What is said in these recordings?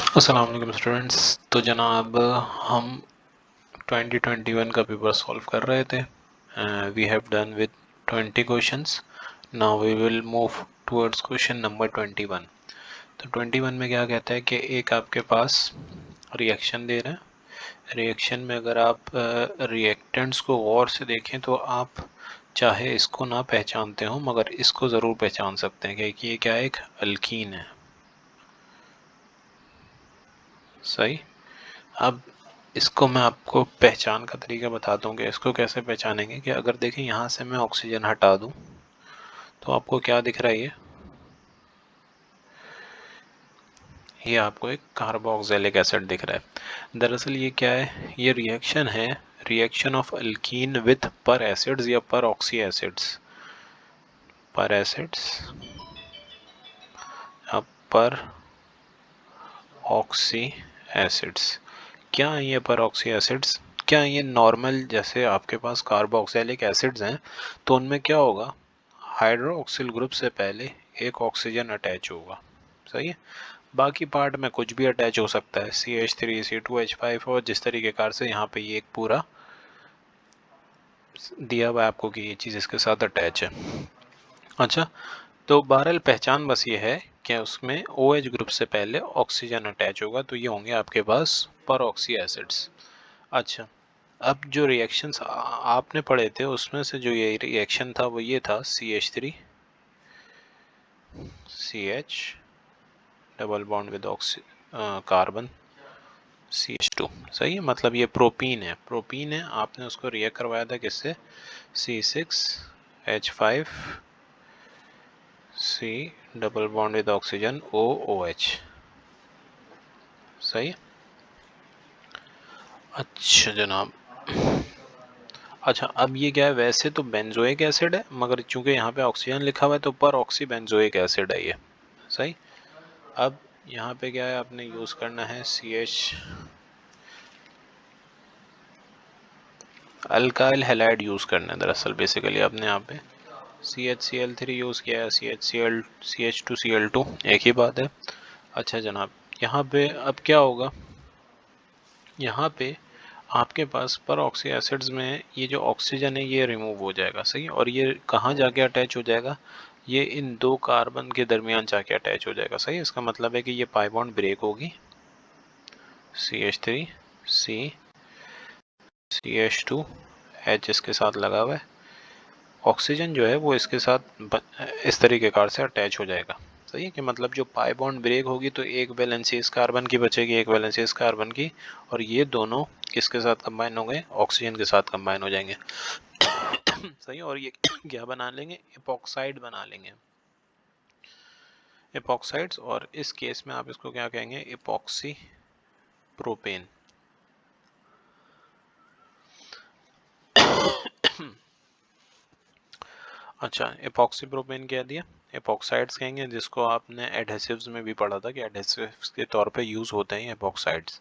अस्सलाम वालेकुम स्टूडेंट्स। तो जनाब हम 2021 का पेपर सॉल्व कर रहे थे। We have done with 20 questions. Now we will move towards question number 21। तो 21 में क्या कहता है कि एक आपके पास रिएक्शन दे रहे हैं। रिएक्शन में अगर आप रिएक्टेंट्स को गौर से देखें तो आप चाहे इसको ना पहचानते हो मगर इसको ज़रूर पहचान सकते हैं कि ये क्या है, एक अल्कीन है। सही। अब इसको मैं आपको पहचान का तरीका बताता हूँ कि इसको कैसे पहचानेंगे। कि अगर देखें यहाँ से मैं ऑक्सीजन हटा दूँ तो आपको क्या दिख रहा है, ये आपको एक कार्बोक्सिलिक एसिड दिख रहा है। दरअसल ये क्या है, ये रिएक्शन है, रिएक्शन ऑफ अल्कीन विथ पर एसिड्स या पर ऑक्सी एसिड्स। पर एसिड्स या पर ऑक्सी एसिड्स। क्या है ये पर ऑक्सी एसिड्स? क्या ये नॉर्मल जैसे आपके पास कार्बोक्सिलिक एसिड्स हैं तो उनमें क्या होगा, हाइड्रोक्सिल ग्रुप से पहले एक ऑक्सीजन अटैच होगा। सही है। बाकी पार्ट में कुछ भी अटैच हो सकता है, CH3 C2H5 और जिस तरीके कार से यहाँ पे ये एक पूरा दिया हुआ है आपको कि ये चीज़ इसके साथ अटैच है। अच्छा, तो बहरहाल पहचान बस ये है कि उसमें OH ग्रुप से पहले ऑक्सीजन अटैच होगा, तो ये होंगे आपके पास पर ऑक्सी एसिड्स। अच्छा, अब जो रिएक्शंस आपने पढ़े थे उसमें से जो ये रिएक्शन था वो ये था CH3 CH double bond with oxy carbon CH2। सही है, मतलब ये प्रोपीन है, प्रोपीन है। आपने उसको रिएक्ट करवाया था किससे, C6H5 C double bond with oxygen OOH। सही है। अच्छा जनाब, अच्छा अब ये क्या है, वैसे तो बेंजोइक एसिड है मगर चूंकि यहाँ पे ऑक्सीजन लिखा हुआ है तो पर ऑक्सी बेंजोइक एसिड है ये। सही। अब यहाँ पे क्या है, आपने यूज़ करना है CH अल्काइल हैलाइड यूज़ करना है। दरअसल बेसिकली आपने यहाँ पे CHCl3 यूज़ किया है, CH2Cl2 एक ही बात है। अच्छा जनाब, यहाँ पे अब क्या होगा, यहाँ पे आपके पास पर ऑक्सी एसिड्स में ये जो ऑक्सीजन है ये रिमूव हो जाएगा। सही। और ये कहाँ जाके अटैच हो जाएगा, ये इन दो कार्बन के दरमियान जाके अटैच हो जाएगा। सही। इसका मतलब है कि ये पाई बॉन्ड ब्रेक होगी, CH3 C CH2H इसके साथ लगा हुआ है, ऑक्सीजन जो है वो इसके साथ इस तरीके कार से अटैच हो जाएगा। सही है, कि मतलब जो पाई बॉन्ड ब्रेक होगी तो एक वैलेंसी इस कार्बन की बचेगी, एक वैलेंसी इस कार्बन की, और ये दोनों किसके साथ कंबाइन हो गए, ऑक्सीजन के साथ कंबाइन हो जाएंगे। सही। और ये क्या बना लेंगे, एपॉक्साइड बना लेंगे, एपॉक्साइड्स। और इस केस में आप इसको क्या कहेंगे, एपॉक्सी प्रोपेन। अच्छा, एपॉक्सी प्रोपेन कह दिया, एपॉक्साइड्स कहेंगे, जिसको आपने एडहेसिव्स में भी पढ़ा था कि एडहेसिव्स के तौर पे यूज़ होते हैं एपॉक्साइड्स।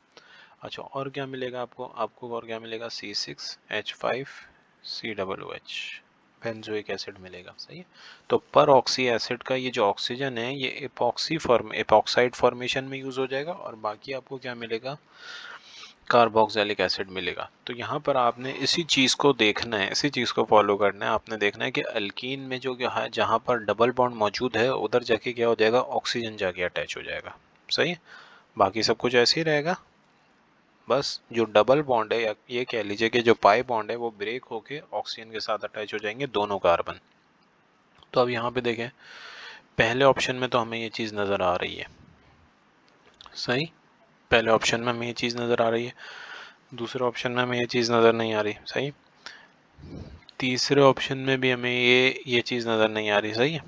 अच्छा, और क्या मिलेगा आपको, आपको और क्या मिलेगा, C6H5COOH बेंजोइक एसिड मिलेगा। सही है। तो पर ऑक्सी एसिड का ये जो ऑक्सीजन है ये एपॉक्साइड फॉर्मेशन में यूज़ हो जाएगा, और बाकी आपको क्या मिलेगा, कार्बोक्सिलिक एसिड मिलेगा। तो यहाँ पर आपने इसी चीज़ को देखना है, इसी चीज़ को फॉलो करना है। आपने देखना है कि अल्कीन में जो है जहाँ पर डबल बॉन्ड मौजूद है उधर जाके क्या हो जाएगा, ऑक्सीजन जाके अटैच हो जाएगा। सही है। बाकी सब कुछ ऐसे ही रहेगा, बस जो डबल बॉन्ड है या ये कह लीजिए कि जो पाई बॉन्ड है वो ब्रेक होके ऑक्सीजन के साथ अटैच हो जाएंगे दोनों कार्बन। तो अब यहाँ पे देखें, पहले ऑप्शन में तो हमें ये चीज़ नज़र आ रही है। सही। पहले ऑप्शन में हमें ये चीज़ नज़र आ रही है, दूसरे ऑप्शन में हमें ये चीज़ नज़र नहीं आ रही। सही। तीसरे ऑप्शन में भी हमें ये चीज़ नज़र नहीं आ रही। सही है।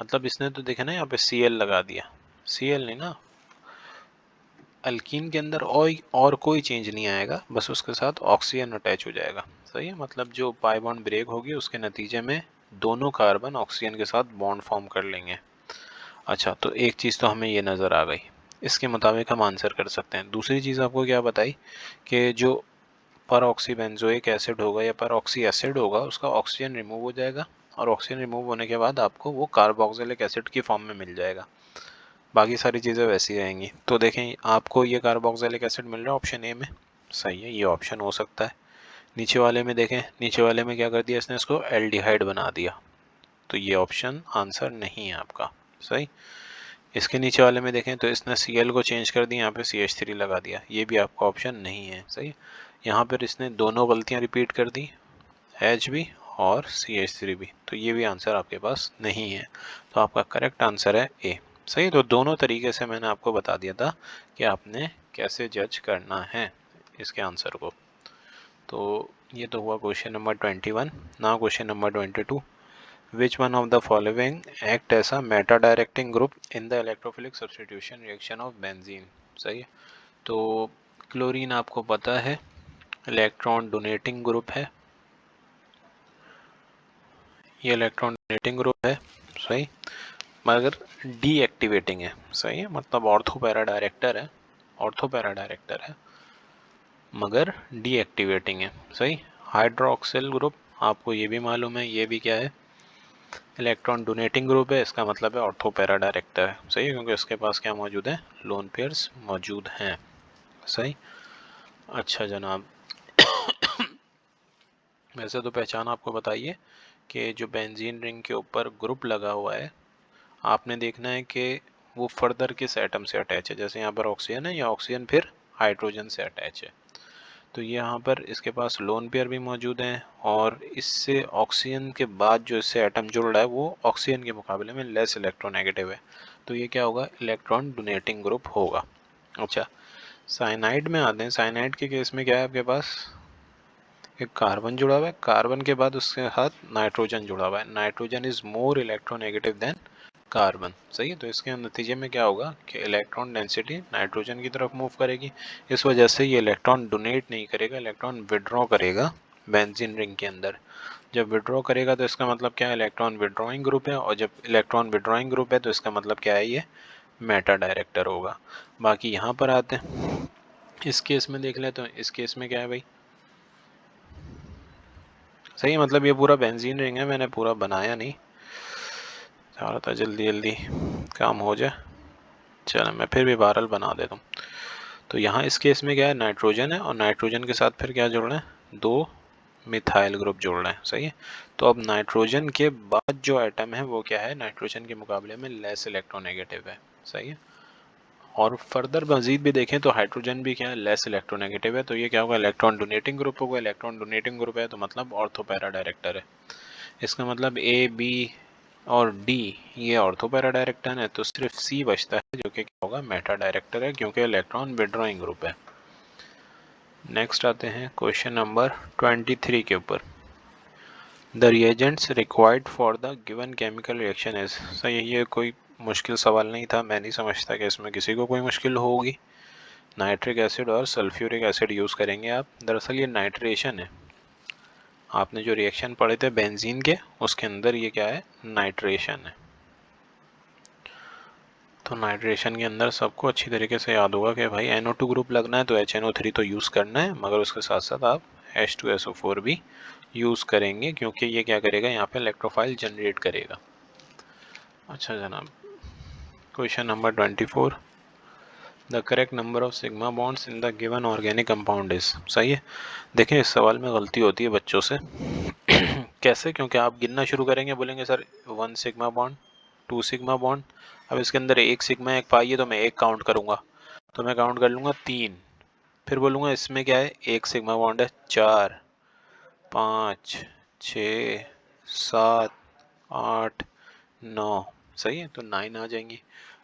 मतलब इसने तो देखा ना यहाँ पे Cl लगा दिया, Cl नहीं ना, अल्कीन के अंदर और कोई चेंज नहीं आएगा, बस उसके साथ ऑक्सीजन अटैच हो जाएगा। सही है। मतलब जो पाई बॉन्ड ब्रेक होगी उसके नतीजे में दोनों कार्बन ऑक्सीजन के साथ बॉन्ड फॉर्म कर लेंगे। अच्छा, तो एक चीज़ तो हमें ये नज़र आ गई, इसके मुताबिक हम आंसर कर सकते हैं। दूसरी चीज़ आपको क्या बताई कि जो पर ऑक्सी बेंजोइक एसिड होगा या पर ऑक्सी एसिड होगा उसका ऑक्सीजन रिमूव हो जाएगा, और ऑक्सीजन रिमूव होने के बाद आपको वो कार्बोक्सिलिक एसिड की फॉर्म में मिल जाएगा। बाकी सारी चीज़ें वैसी रहेंगी। तो देखें आपको ये कार्बोक्सिलिक एसिड मिल रहा है ऑप्शन ए में, सही है, ये ऑप्शन हो सकता है। नीचे वाले में देखें, नीचे वाले में क्या कर दिया इसने, इसको एल्डिहाइड बना दिया, तो ये ऑप्शन आंसर नहीं है आपका, सही। इसके नीचे वाले में देखें तो इसने Cl को चेंज कर दिया, यहाँ पे CH3 लगा दिया, ये भी आपका ऑप्शन नहीं है, सही। यहाँ पर इसने दोनों गलतियाँ रिपीट कर दी, H भी और CH3 भी, तो ये भी आंसर आपके पास नहीं है। तो आपका करेक्ट आंसर है ए, सही। तो दोनों तरीके से मैंने आपको बता दिया था कि आपने कैसे जज करना है इसके आंसर को। तो ये तो हुआ question number 21। Now question number 22, which one of the following act as a meta directing group in the electrophilic substitution reaction of benzene, सही है। तो क्लोरीन आपको पता है इलेक्ट्रॉन डोनेटिंग ग्रुप है, ये इलेक्ट्रॉन डोनेटिंग ग्रुप है, सही, मगर डीएक्टिवेटिंग है, सही है, मतलब ऑर्थो पैरा डायरेक्टर है, ऑर्थो पैरा डायरेक्टर है मगर डीएक्टिवेटिंग है, सही। हाइड्रोक्सिल ग्रुप आपको ये भी मालूम है, ये भी क्या है, इलेक्ट्रॉन डोनेटिंग ग्रुप है, इसका मतलब है ऑर्थो पैरा डायरेक्टर है, सही है, क्योंकि इसके पास क्या मौजूद है, लोन पेयर्स मौजूद हैं, सही। अच्छा जनाब, वैसे तो पहचान आपको बताइए कि जो बेंजीन रिंग के ऊपर ग्रुप लगा हुआ है, आपने देखना है कि वो फर्दर किस एटम से अटैच है। जैसे यहाँ पर ऑक्सीजन है, या ऑक्सीजन फिर हाइड्रोजन से अटैच है, तो यहाँ पर इसके पास लोन पेयर भी मौजूद हैं, और इससे ऑक्सीजन के बाद जो इससे एटम जुड़ रहा है वो ऑक्सीजन के मुकाबले में लेस इलेक्ट्रोनेगेटिव है, तो ये क्या होगा, इलेक्ट्रॉन डोनेटिंग ग्रुप होगा। अच्छा, साइनाइड में आते हैं। साइनाइड के केस में क्या है, आपके पास एक कार्बन जुड़ा हुआ है, कार्बन के बाद उसके साथ नाइट्रोजन जुड़ा हुआ है, nitrogen is more electronegative than carbon, सही है। तो इसके नतीजे में क्या होगा कि इलेक्ट्रॉन डेंसिटी नाइट्रोजन की तरफ मूव करेगी, इस वजह से ये इलेक्ट्रॉन डोनेट नहीं करेगा, इलेक्ट्रॉन विड्रॉ करेगा बेंजीन रिंग के अंदर। जब विड्रॉ करेगा तो इसका मतलब क्या है, इलेक्ट्रॉन विड्रॉइंग ग्रुप है, और जब इलेक्ट्रॉन विड्रॉइंग ग्रुप है तो इसका मतलब क्या है, ये मेटा डायरेक्टर होगा। बाकी यहाँ पर आते हैं, इस केस में देख ले, तो इस केस में क्या है भाई, सही, मतलब ये पूरा बेंजीन रिंग है, मैंने पूरा बनाया नहीं, चाह रहा था जल्दी जल्दी काम हो जाए, चलो मैं फिर भी बहरहाल बना देता हूँ। तो यहाँ इस केस में क्या है, नाइट्रोजन है, और नाइट्रोजन के साथ फिर क्या जोड़ रहे हैं, दो मिथाइल ग्रुप जोड़ रहे हैं, सही है। तो अब नाइट्रोजन के बाद जो एटम है वो क्या है, नाइट्रोजन के मुकाबले में लेस इलेक्ट्रोनेगेटिव है, सही है। और फर्दर मजीद भी देखें तो हाइड्रोजन भी क्या है, लेस इलेक्ट्रोनेगेटिव है, तो ये क्या होगा, इलेक्ट्रॉन डोनेटिंग ग्रुप होगा, इलेक्ट्रॉन डोनेटिंग ग्रुप है तो मतलब ऑर्थो पैरा डायरेक्टर है, इसका मतलब ए बी और डी ये ऑर्थो पैरा डायरेक्टर है, तो सिर्फ सी बचता है जो कि क्या होगा, मेटा डायरेक्टर है, क्योंकि इलेक्ट्रॉन विड्रॉइंग ग्रुप है। नेक्स्ट आते हैं क्वेश्चन नंबर 23 के ऊपर, the reagents required for the given chemical reaction is, सही, ये कोई मुश्किल सवाल नहीं था, मैं नहीं समझता कि इसमें किसी को कोई मुश्किल होगी। नाइट्रिक एसिड और सल्फ्यूरिक एसिड यूज़ करेंगे आप, दरअसल ये नाइट्रेशन है, आपने जो रिएक्शन पढ़े थे बेंजीन के उसके अंदर ये क्या है, नाइट्रेशन है। तो नाइट्रेशन के अंदर सबको अच्छी तरीके से याद होगा कि भाई NO2 ग्रुप लगना है तो HNO3 तो यूज़ करना है, मगर उसके साथ साथ आप H2SO4 भी यूज़ करेंगे, क्योंकि ये क्या करेगा, यहाँ पे इलेक्ट्रोफाइल जनरेट करेगा। अच्छा जनाब, question number 24, the correct number of sigma bonds in the given organic compound is, सही है। देखें इस सवाल में गलती होती है बच्चों से कैसे, क्योंकि आप गिनना शुरू करेंगे, बोलेंगे sir 1 sigma bond, 2 sigma bond, अब इसके अंदर 1 सिग्मा 1 पाई है तो मैं 1 काउंट करूंगा, तो मैं काउंट कर लूंगा 3, फिर बोलूंगा इसमें क्या है, 1 सिग्मा बॉन्ड है, 4 5 6 7 8 9, सही है, तो 9 आ जाएंगी।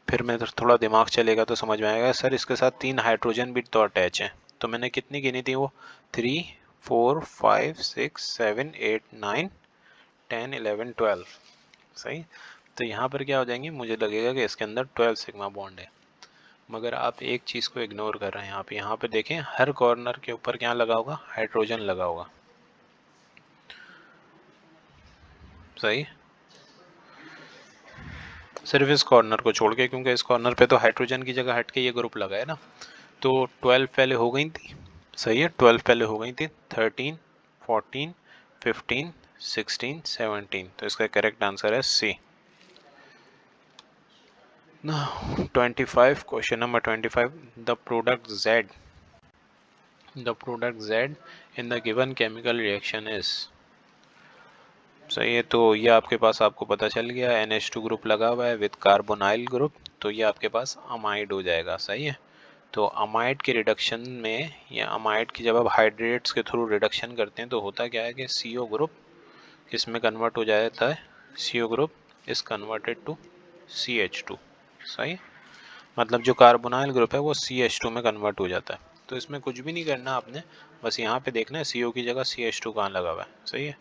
फिर मैं थोड़ा दिमाग चलेगा तो समझ में आएगा, सर इसके साथ 3 हाइड्रोजन भी तो अटैच हैं, तो मैंने कितनी गिनी थी, वो 3 4 5 6 7 8 9 10 11 12, सही। तो यहाँ पर क्या हो जाएंगे, मुझे लगेगा कि इसके अंदर 12 सिग्मा बॉन्ड है, मगर आप एक चीज़ को इग्नोर कर रहे हैं, यहाँ पे देखें हर कॉर्नर के ऊपर क्या लगा होगा, हाइड्रोजन लगा होगा, सही, सिर्फ इस कॉर्नर को छोड़ के, क्योंकि इस कॉर्नर पे तो हाइड्रोजन की जगह हट के ये ग्रुप लगा है ना, तो 12 पहले हो गई थी, सही है, 12 पहले हो गई थी, 13 14 15 16 17, तो इसका करेक्ट आंसर है सी। Now 25, question number 25, the product Z in the given chemical reaction is, सही है। तो ये आपके पास आपको पता चल गया NH2 ग्रुप लगा हुआ है विद कार्बोनाइल ग्रुप, तो ये आपके पास अमाइड हो जाएगा, सही है। तो अमाइड के रिडक्शन में या अमाइड की जब आप हाइड्रेट्स के थ्रू रिडक्शन करते हैं तो होता क्या है कि CO ग्रुप किस में कन्वर्ट हो जाता है, CO group is converted to CH2, सही। मतलब जो कार्बोनाइल ग्रुप है वो CH2 में कन्वर्ट हो जाता है। तो इसमें कुछ भी नहीं करना आपने, बस यहाँ पे देखना है CO की जगह CH2 कहाँ लगा हुआ है, सही है।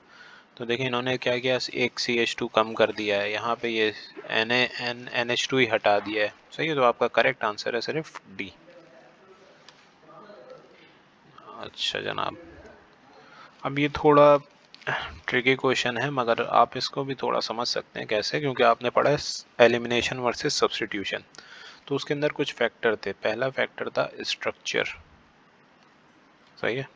तो देखिए इन्होंने क्या किया, एक CH2 कम कर दिया है, यहाँ पे ये NH2 ही हटा दिया है, सही है। तो आपका करेक्ट आंसर है सिर्फ डी। अच्छा जनाब, अब ये थोड़ा ट्रिकी क्वेश्चन है मगर आप इसको भी थोड़ा समझ सकते हैं कैसे, क्योंकि आपने पढ़ा है एलिमिनेशन वर्सेस सब्स्टिट्यूशन। तो उसके अंदर कुछ फैक्टर थे, पहला फैक्टर था स्ट्रक्चर, सही है।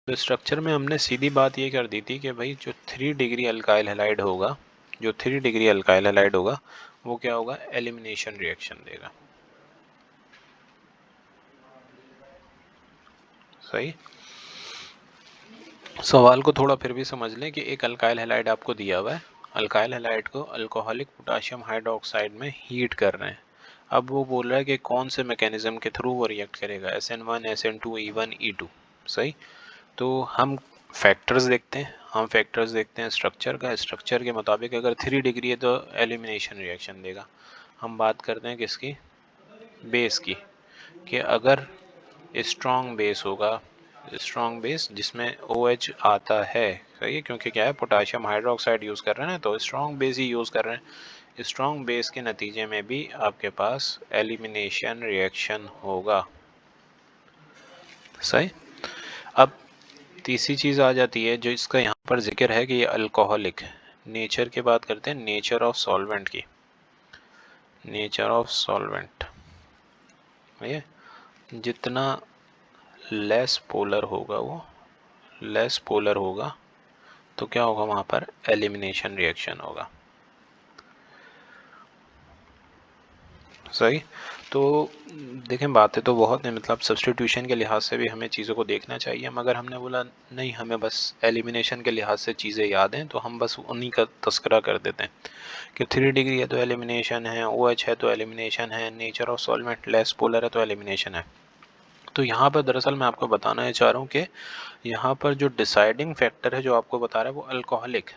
तो स्ट्रक्चर में हमने सीधी बात ये कर दी थी कि भाई जो 3 डिग्री अल्काइल हैलाइड होगा, जो 3 डिग्री अल्काइल हैलाइड होगा वो क्या होगा, एलिमिनेशन रिएक्शन देगा, सही। सवाल को थोड़ा फिर भी समझ लें कि एक अल्काइल हैलाइड आपको दिया हुआ है, अल्काइल हैलाइड को अल्कोहलिक पोटाशियम हाइड्रोक्साइड में हीट कर रहे हैं। अब वो बोल रहा है कि कौन से मैकेनिज्म के थ्रू वो रिएक्ट करेगा, SN1 SN2 E1 E2, सही। तो हम फैक्टर्स देखते हैं स्ट्रक्चर का, स्ट्रक्चर के मुताबिक अगर 3 डिग्री है तो एलिमिनेशन रिएक्शन देगा। हम बात करते हैं किसकी, बेस की, कि अगर स्ट्रॉन्ग बेस होगा, स्ट्रॉन्ग बेस जिसमें OH आता है, सही है, क्योंकि क्या है पोटाशियम हाइड्रोक्साइड यूज़ कर रहे हैं तो स्ट्रॉन्ग बेस ही यूज़ कर रहे हैं। स्ट्रॉन्ग बेस के नतीजे में भी आपके पास एलिमिनेशन रिएक्शन होगा, सही। अब तीसरी चीज़ आ जाती है जो इसका यहाँ पर जिक्र है कि ये अल्कोहलिक, नेचर की बात करते हैं, नेचर ऑफ सॉल्वेंट की, नेचर ऑफ सॉल्वेंट, ये जितना लेस पोलर होगा वो लेस पोलर होगा तो क्या होगा, वहाँ पर एलिमिनेशन रिएक्शन होगा, सही। तो देखें बातें तो बहुत हैं, मतलब सब्स्टिट्यूशन के लिहाज से भी हमें चीज़ों को देखना चाहिए, मगर हमने बोला नहीं हमें बस एलिमिनेशन के लिहाज से चीज़ें याद हैं तो हम बस उन्हीं का तस्करा कर देते हैं कि 3 डिग्री है तो एलिमिनेशन है, OH है तो एलिमिनेशन है, nature of solvent less polar है तो एलिमिनेशन है। तो यहाँ पर दरअसल मैं आपको बताना चाह रहा हूँ कि यहाँ पर जो डिसाइडिंग फैक्टर है जो आपको बता रहा है वो अल्कोहलिक।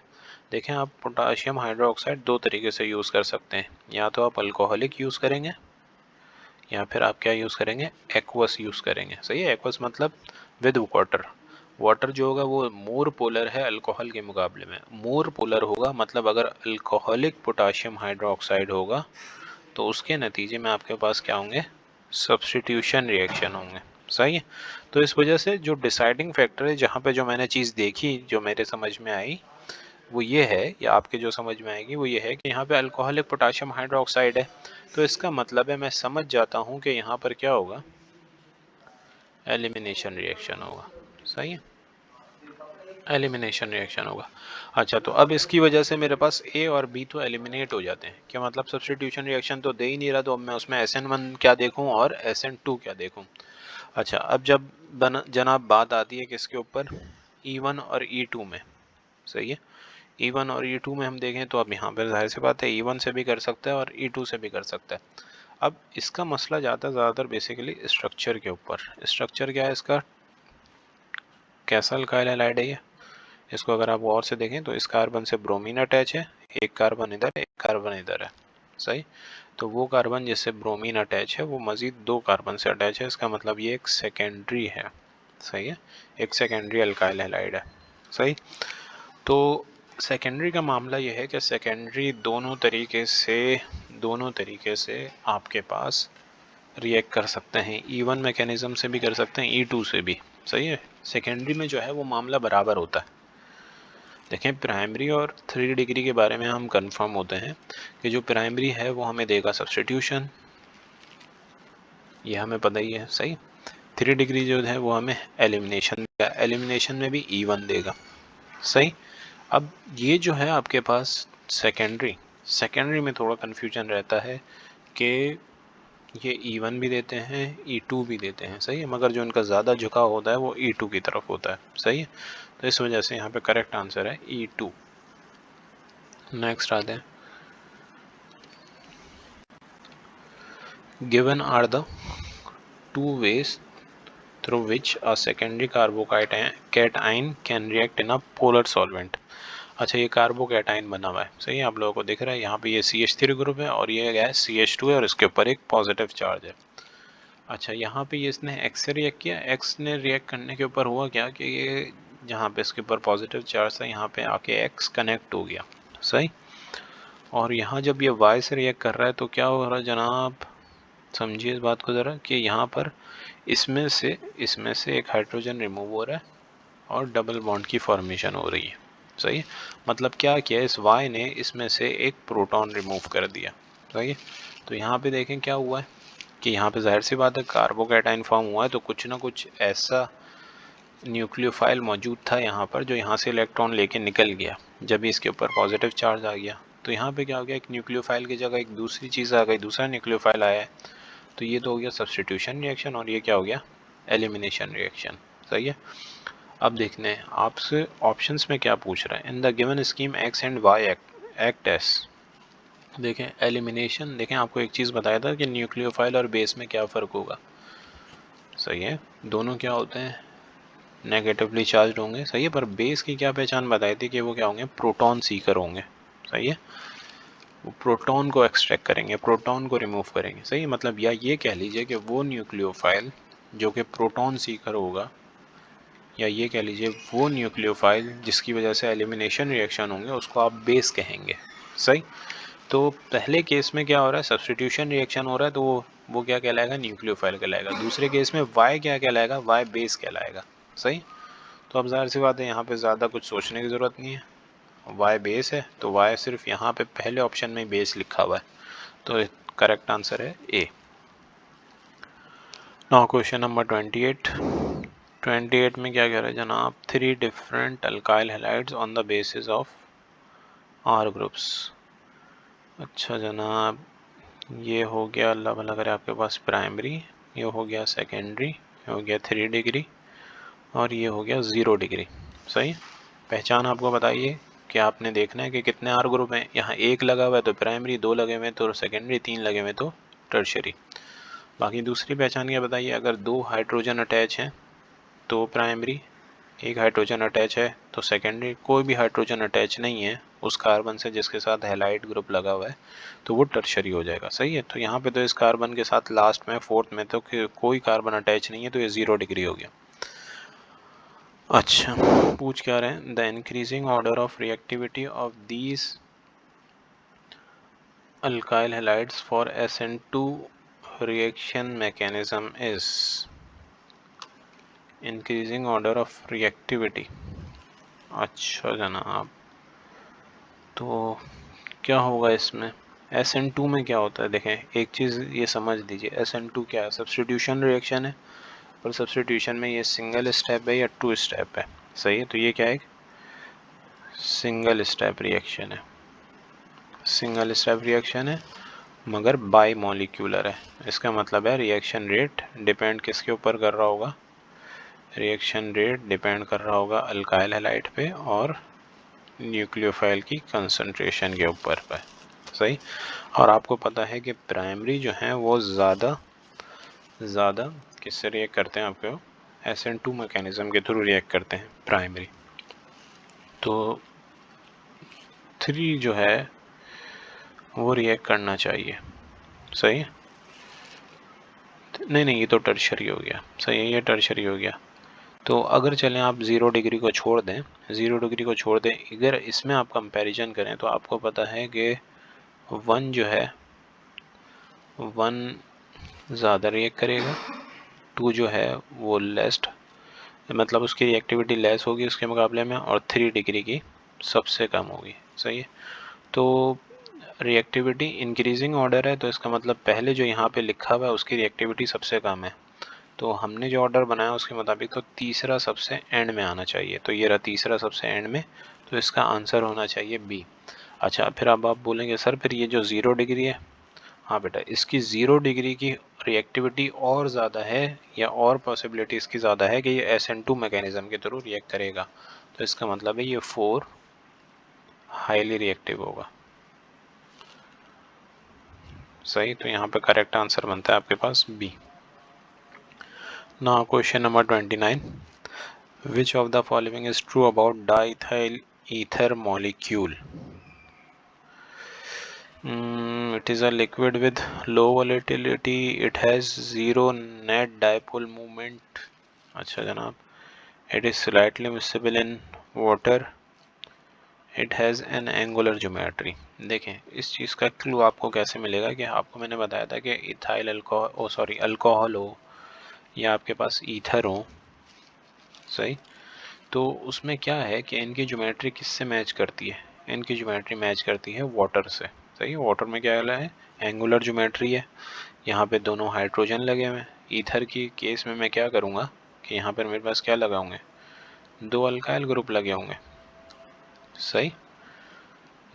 देखें आप पोटाशियम हाइड्रोक्साइड दो तरीके से यूज़ कर सकते हैं, या तो आप अल्कोहलिक यूज़ करेंगे या फिर आप क्या यूज़ करेंगे, एक्वस यूज़ करेंगे, सही है। एक्वस मतलब विद वाटर, वाटर जो होगा वो मोर पोलर है अल्कोहल के मुकाबले में, मोर पोलर होगा, मतलब अगर अल्कोहलिक पोटाशियम हाइड्रोक्साइड होगा तो उसके नतीजे में आपके पास क्या होंगे, सब्स्टिट्यूशन रिएक्शन होंगे, सही है। तो इस वजह से जो डिसाइडिंग फैक्टर है, जहाँ पे जो मैंने चीज़ देखी जो मेरे समझ में आई वो ये है, या आपके जो समझ में आएगी वो ये है कि यहाँ पे अल्कोहलिक पोटाशियम हाइड्रोक्साइड है, तो इसका मतलब है मैं समझ जाता हूँ कि यहाँ पर क्या होगा, एलिमिनेशन रिएक्शन होगा, सही है, एलिमिनेशन रिएक्शन होगा। अच्छा तो अब इसकी वजह से मेरे पास A और B तो एलिमिनेट हो जाते हैं, क्या मतलब सब्स्टिट्यूशन रिएक्शन तो दे ही नहीं रहा, तो अब मैं उसमें SN1 क्या देखूं और SN2 क्या देखूं। अच्छा अब जब जनाब बात आती है किसके ऊपर, E1 और E2 में, सही है। E1 और E2 में हम देखें तो अब यहाँ पर जाहिर सी बात है E1 से भी कर सकता है और E2 से भी कर सकता है। अब इसका मसला जाता है ज़्यादातर बेसिकली स्ट्रक्चर के ऊपर। स्ट्रक्चर क्या है इसका, कैसा अल्काइल हैलाइड है ये, इसको अगर आप गौर से देखें तो इस कार्बन से ब्रोमीन अटैच है, एक कार्बन इधर एक कार्बन इधर है, सही। तो वो कार्बन जिससे ब्रोमीन अटैच है वो मज़ीद 2 कार्बन से अटैच है, इसका मतलब ये एक सेकेंडरी है, सही है, एक सेकेंडरी अल्काइल हैलाइड है, सही। तो सेकेंडरी का मामला ये है कि सेकेंडरी दोनों तरीके से आपके पास रिएक्ट कर सकते हैं, E1 मैकेनिज्म से भी कर सकते हैं, E2 से भी, सही है। सेकेंडरी में जो है वो मामला बराबर होता है। देखें प्राइमरी और 3 डिग्री के बारे में हम कंफर्म होते हैं कि जो प्राइमरी है वो हमें देगा सब्स्टिट्यूशन, ये हमें पता ही है, सही। 3 डिग्री जो है वो हमें एलिमिनेशन देगा, एलिमिनेशन में भी E1 देगा, सही। अब ये जो है आपके पास सेकेंडरी में थोड़ा कन्फ्यूजन रहता है कि ये E1 भी देते हैं, E2 भी देते हैं, सही है, मगर जो इनका ज़्यादा झुकाव होता है वो E2 की तरफ होता है, सही है। तो इस वजह से यहाँ पे करेक्ट आंसर है E2। नेक्स्ट आते हैं, given are the 2 ways through which a secondary carbocation can react in a polar solvent। अच्छा, ये कार्बोकैटाइन बना हुआ है, सही है, आप लोगों को दिख रहा है यहाँ पे ये CH3 ग्रुप है और ये गैस CH2 है और इसके ऊपर एक पॉजिटिव चार्ज है। अच्छा, यहाँ पे ये इसने X से रिएक्ट किया, X ने रिएक्ट करने के ऊपर हुआ क्या कि ये जहाँ पे इसके ऊपर पॉजिटिव चार्ज था यहाँ पे आके X कनेक्ट हो गया, सही। और यहाँ जब ये Y से रिएक्ट कर रहा है तो क्या हो रहा है जनाब, समझिए इस बात को ज़रा, कि यहाँ पर इसमें से एक हाइड्रोजन रिमूव हो रहा है और डबल बॉन्ड की फॉर्मेशन हो रही है, सही है। मतलब क्या किया, इस Y ने इसमें से एक प्रोटॉन रिमूव कर दिया, सही है। तो यहाँ पे देखें क्या हुआ है कि यहाँ पे जाहिर सी बात है कार्बोकैटाइन फॉर्म हुआ है, तो कुछ ना कुछ ऐसा न्यूक्लियोफाइल मौजूद था यहाँ पर जो यहाँ से इलेक्ट्रॉन लेके निकल गया जब इसके ऊपर पॉजिटिव चार्ज आ गया। तो यहाँ पे क्या हो गया, एक न्यूक्लियोफाइल की जगह एक दूसरी चीज़ आ गई, दूसरा न्यूक्लियोफाइल आया है। तो ये तो हो गया सब्स्टिट्यूशन रिएक्शन और ये क्या हो गया, एलिमिनेशन रिएक्शन, सही है। अब देखते हैं आपसे ऑप्शंस में क्या पूछ रहा है। In the given scheme X and Y act as, देखें एलिमिनेशन, देखें आपको एक चीज़ बताया था कि न्यूक्लियोफाइल और बेस में क्या फ़र्क होगा, सही है, दोनों क्या होते हैं, नेगेटिवली चार्ज होंगे, सही है। पर बेस की क्या पहचान बताई थी कि वो क्या होंगे, प्रोटॉन सीकर होंगे, सही है। वो प्रोटॉन को एक्सट्रैक्ट करेंगे, प्रोटॉन को रिमूव करेंगे, सही है। मतलब या ये कह लीजिए कि वो न्यूक्लियोफाइल जो कि प्रोटॉन सीकर होगा, या ये कह लीजिए वो न्यूक्लियोफाइल जिसकी वजह से एलिमिनेशन रिएक्शन होंगे उसको आप बेस कहेंगे, सही। तो पहले केस में क्या हो रहा है, सब्स्टिट्यूशन रिएक्शन हो रहा है, तो वो क्या कहलाएगा, न्यूक्लियोफाइल कहलाएगा। दूसरे केस में वाई क्या कहलाएगा, वाई बेस कहलाएगा, सही। तो अब जाहिर सी बात है यहाँ पे ज़्यादा कुछ सोचने की ज़रूरत नहीं है, वाई बेस है तो वाई सिर्फ यहाँ पे पहले ऑप्शन में बेस लिखा हुआ है, तो करेक्ट आंसर है ए। नाउ क्वेश्चन नंबर 28 में क्या कह रहा है जनाब, 3 different alkyl halides on the basis of R groups. अच्छा जनाब, ये हो गया, अल्लाह भला करे आपके पास प्राइमरी, ये हो गया सेकेंडरी, ये हो गया 3 डिग्री और ये हो गया 0 डिग्री, सही। पहचान आपको बताइए कि आपने देखना है कि कितने आर ग्रुप हैं। यहाँ एक लगा हुआ है तो प्राइमरी, 2 लगे हुए तो सेकेंडरी, 3 लगे हुए तो टर्शरी। बाकी दूसरी पहचान क्या बताइए, अगर 2 हाइड्रोजन अटैच हैं तो प्राइमरी, 1 हाइड्रोजन अटैच है तो सेकेंडरी, कोई भी हाइड्रोजन अटैच नहीं है उस कार्बन से जिसके साथ हैलाइड ग्रुप लगा हुआ है तो वो टर्शरी हो जाएगा, सही है। तो यहाँ पे तो इस कार्बन के साथ लास्ट में 4th में तो कोई कार्बन अटैच नहीं है, तो ये 0 डिग्री हो गया। अच्छा, पूछ क्या रहे हैं, the increasing order of reactivity of these alkyl halides for SN2 reaction mechanism is, increasing order of reactivity. अच्छा जनाब, तो क्या होगा इसमें, SN2 में क्या होता है, देखें एक चीज़ ये समझ लीजिए, SN2 क्या है, सब्स्टिट्यूशन रिएक्शन है, और सब्स्टिट्यूशन में ये सिंगल स्टेप है या 2 स्टेप है, सही है। तो ये क्या है, सिंगल स्टेप रिएक्शन है, सिंगल स्टेप रिएक्शन है मगर बाई मॉलिक्यूलर है। इसका मतलब है रिएक्शन रेट डिपेंड किसके ऊपर कर रहा होगा, रिएक्शन रेट डिपेंड कर रहा होगा अल्काइल हैलाइड पे और न्यूक्लियोफाइल की कंसंट्रेशन के ऊपर पे, सही। और आपको पता है कि प्राइमरी जो है वो ज़्यादा किससे रिएक्ट करते हैं, आपको SN2 मैकेनिज्म के थ्रू रिएक्ट करते हैं प्राइमरी। तो 3 जो है वो रिएक्ट करना चाहिए, सही है। नहीं ये तो टर्शरी हो गया, सही है, ये टर्शरी हो गया। तो अगर चलें आप 0 डिग्री को छोड़ दें, 0 डिग्री को छोड़ दें, अगर इसमें आप कंपैरिजन करें तो आपको पता है कि 1 जो है 1 ज़्यादा रिएक्ट करेगा, 2 जो है वो लेस्ट, मतलब उसकी रिएक्टिविटी लेस होगी उसके मुकाबले में, और 3 डिग्री की सबसे कम होगी, सही है। तो रिएक्टिविटी इंक्रीजिंग ऑर्डर है तो इसका मतलब पहले जो यहाँ पे लिखा हुआ है उसकी रिएक्टिविटी सबसे कम है, तो हमने जो ऑर्डर बनाया उसके मुताबिक तो तीसरा सबसे एंड में आना चाहिए, तो ये रहा तीसरा सबसे एंड में, तो इसका आंसर होना चाहिए बी। अच्छा, फिर अब आप बोलेंगे सर फिर ये जो 0 डिग्री है हाँ बेटा, इसकी 0 डिग्री की रिएक्टिविटी और ज़्यादा है या और पॉसिबिलिटी इसकी ज़्यादा है कि ये SN2 मैकेनिज्म के थ्रू रिएक्ट करेगा, तो इसका मतलब है ये 4 हाईली रिएक्टिव होगा। सही, तो यहाँ पे करेक्ट आंसर बनता है आपके पास B. Now question number 29, which of the following is true about diethyl ether molecule? It is a liquid with low volatility. It has zero net dipole moment. अच्छा जनाब, it is slightly miscible in water. It has an angular geometry. देखें इस चीज़ का clue आपको कैसे मिलेगा कि आपको मैंने बताया था कि इथाइल अल्कोहल हो या आपके पास ईथर हो, सही, तो उसमें क्या है कि इनकी ज्योमेट्री किससे मैच करती है? इनकी ज्योमेट्री मैच करती है वाटर से। सही, वाटर में क्या है? एंगुलर ज्योमेट्री है। यहाँ पे दोनों हाइड्रोजन लगे हुए हैं। ईथर की केस में मैं क्या करूँगा कि यहाँ पर मेरे पास क्या लगा होंगे? 2 अल्काइल ग्रुप लगे होंगे। सही,